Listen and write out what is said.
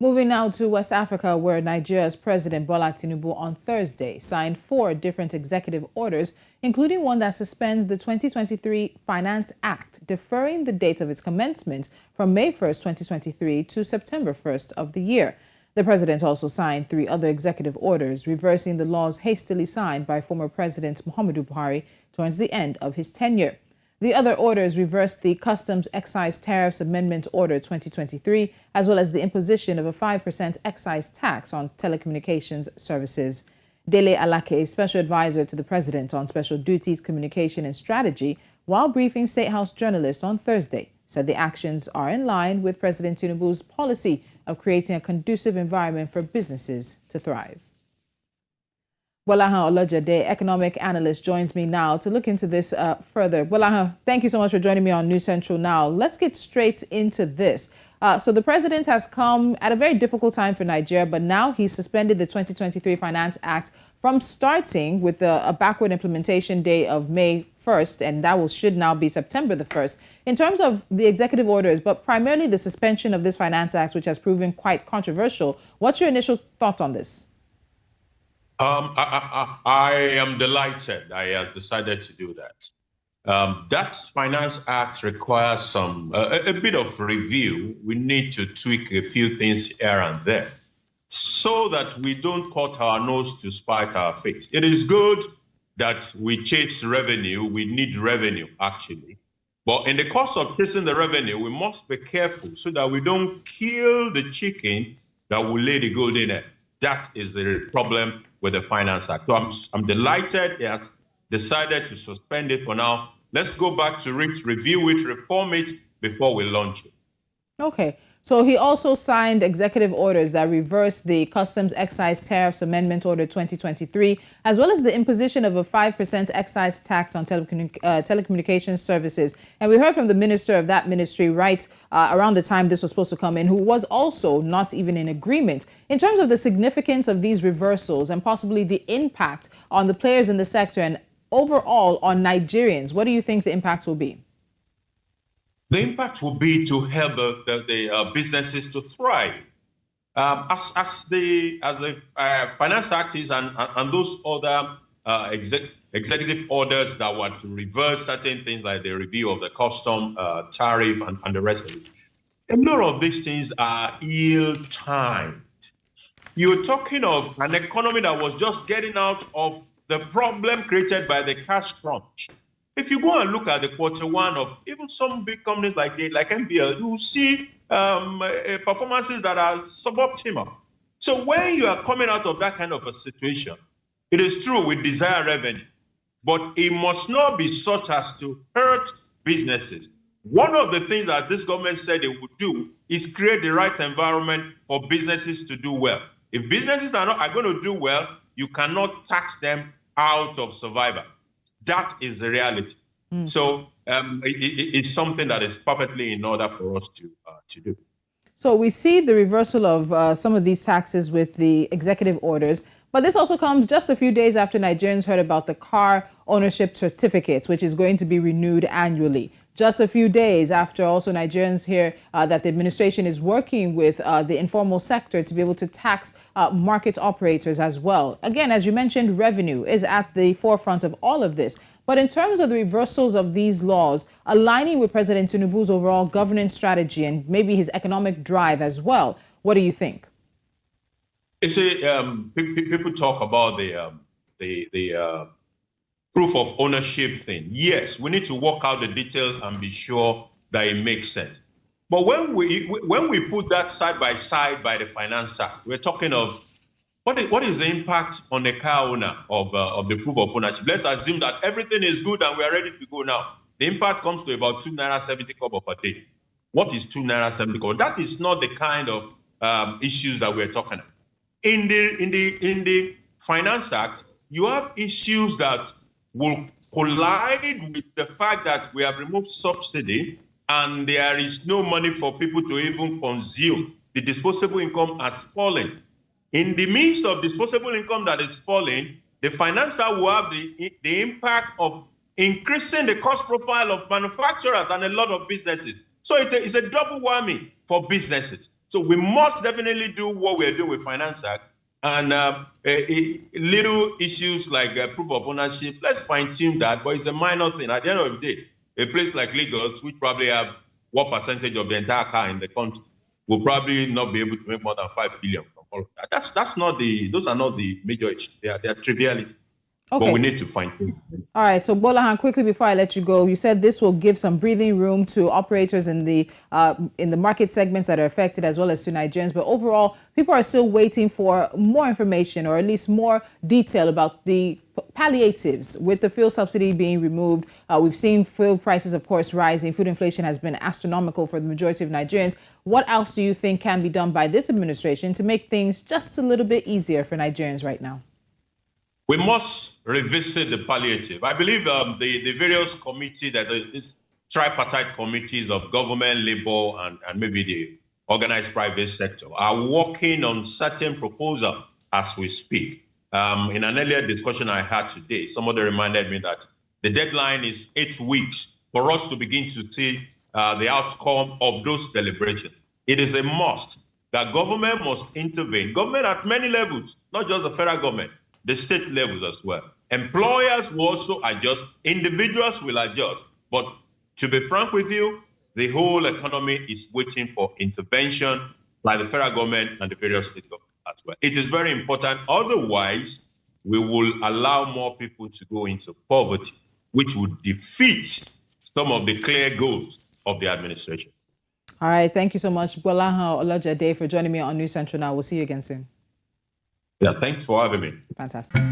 Moving now to West Africa, where Nigeria's President Bola Tinubu on Thursday signed 4 different executive orders, including one that suspends the 2023 Finance Act, deferring the date of its commencement from May 1st, 2023 to September 1st of the year. The president also signed 3 other executive orders, reversing the laws hastily signed by former President Muhammadu Buhari towards the end of his tenure. The other orders reversed the Customs Excise Tariffs Amendment Order 2023, as well as the imposition of a 5% excise tax on telecommunications services. Dele Alake, special advisor to the president on special duties, communication and strategy, while briefing State House journalists on Thursday, said the actions are in line with President Tinubu's policy of creating a conducive environment for businesses to thrive. Gbolahan Olojede, economic analyst, joins me now to look into this further. Gbolahan, thank you so much for joining me on News Central Now. Let's get straight into this. So the president has come at a very difficult time for Nigeria, but now he's suspended the 2023 Finance Act from starting with a backward implementation date of May 1st, and that should now be September the 1st. In terms of the executive orders, but primarily the suspension of this Finance Act, which has proven quite controversial, what's your initial thoughts on this? I am delighted I have decided to do that. That Finance Act requires a bit of review. We need to tweak a few things here and there so that we don't cut our nose to spite our face. It is good that we chase revenue. We need revenue, actually. But in the course of chasing the revenue, we must be careful so that we don't kill the chicken that will lay the golden egg. That is the problem with the Finance Act. So I'm delighted he has decided to suspend it for now. Let's go back to it, review it, reform it before we launch it. Okay. So he also signed executive orders that reverse the Customs Excise Tariffs Amendment Order 2023, as well as the imposition of a 5% excise tax on telecommunication services. And we heard from the minister of that ministry right around the time this was supposed to come in, who was also not even in agreement. In terms of the significance of these reversals and possibly the impact on the players in the sector and overall on Nigerians, what do you think the impact will be? The impact will be to help the businesses to thrive. As the Finance Act is and those other executive orders that were to reverse certain things like the review of the custom tariff and the rest of it. A lot of these things are ill-timed. You're talking of an economy that was just getting out of the problem created by the cash crunch. If you go and look at the Q1 of even some big companies like MBL, you will see performances that are suboptimal. So when you are coming out of that kind of a situation, it is true we desire revenue, but it must not be such as to hurt businesses. One of the things that this government said it would do is create the right environment for businesses to do well. If businesses are going to do well, you cannot tax them out of survival. That is the reality. So it's something that is perfectly in order for us to do. So we see the reversal of some of these taxes with the executive orders, but this also comes just a few days after Nigerians heard about the car ownership certificates, which is going to be renewed annually. Just a few days after also Nigerians hear that the administration is working with the informal sector to be able to tax market operators as well. Again, as you mentioned, revenue is at the forefront of all of this. But in terms of the reversals of these laws, aligning with President Tinubu's overall governance strategy and maybe his economic drive as well, what do you think? You see, people talk about the proof of ownership thing. Yes, we need to work out the details and be sure that it makes sense. But when we put that side by side by the Finance Act, we're talking of what is the impact on the car owner of the proof of ownership? Let's assume that everything is good and we are ready to go now. The impact comes to about 2 naira 70 kobo per day. What is 2 naira 70 kobo? That is not the kind of issues that we're talking about. In the Finance Act, you have issues that will collide with the fact that we have removed subsidy and there is no money for people to even consume. The disposable income has fallen. In the midst of disposable income that is falling, the Finance Act will have the impact of increasing the cost profile of manufacturers and a lot of businesses. So it's a double whammy for businesses. So we must definitely do what we're doing with Finance Act, and little issues like proof of ownership, let's fine-tune that, but it's a minor thing. At the end of the day, a place like Lagos, which probably have what percentage of the entire car in the country, will probably not be able to make more than 5 billion from all of that. That's not those are not the major issues. They are trivialities. Okay. But we need to fine-tune. All right, so Gbolahan, quickly before I let you go, you said this will give some breathing room to operators in the market segments that are affected, as well as to Nigerians. But overall, people are still waiting for more information, or at least more detail about the palliatives with the fuel subsidy being removed. We've seen fuel prices, of course, rising. Food inflation has been astronomical for the majority of Nigerians. What else do you think can be done by this administration to make things just a little bit easier for Nigerians right now? We must revisit the palliative. I believe the various committees, that is tripartite committees of government, labor, and maybe the organized private sector, are working on certain proposals as we speak. In an earlier discussion I had today, somebody reminded me that the deadline is 8 weeks for us to begin to see the outcome of those deliberations. It is a must that government must intervene. Government at many levels, not just the federal government, the state levels as well. Employers will also adjust, individuals will adjust. But to be frank with you, the whole economy is waiting for intervention by the federal government and the various state governments as well. It is very important. Otherwise, we will allow more people to go into poverty, which would defeat some of the clear goals of the administration. All right, thank you so much, Gbolahan Olojede, for joining me on News Central Now. We'll see you again soon. Yeah, thanks for having me. Fantastic.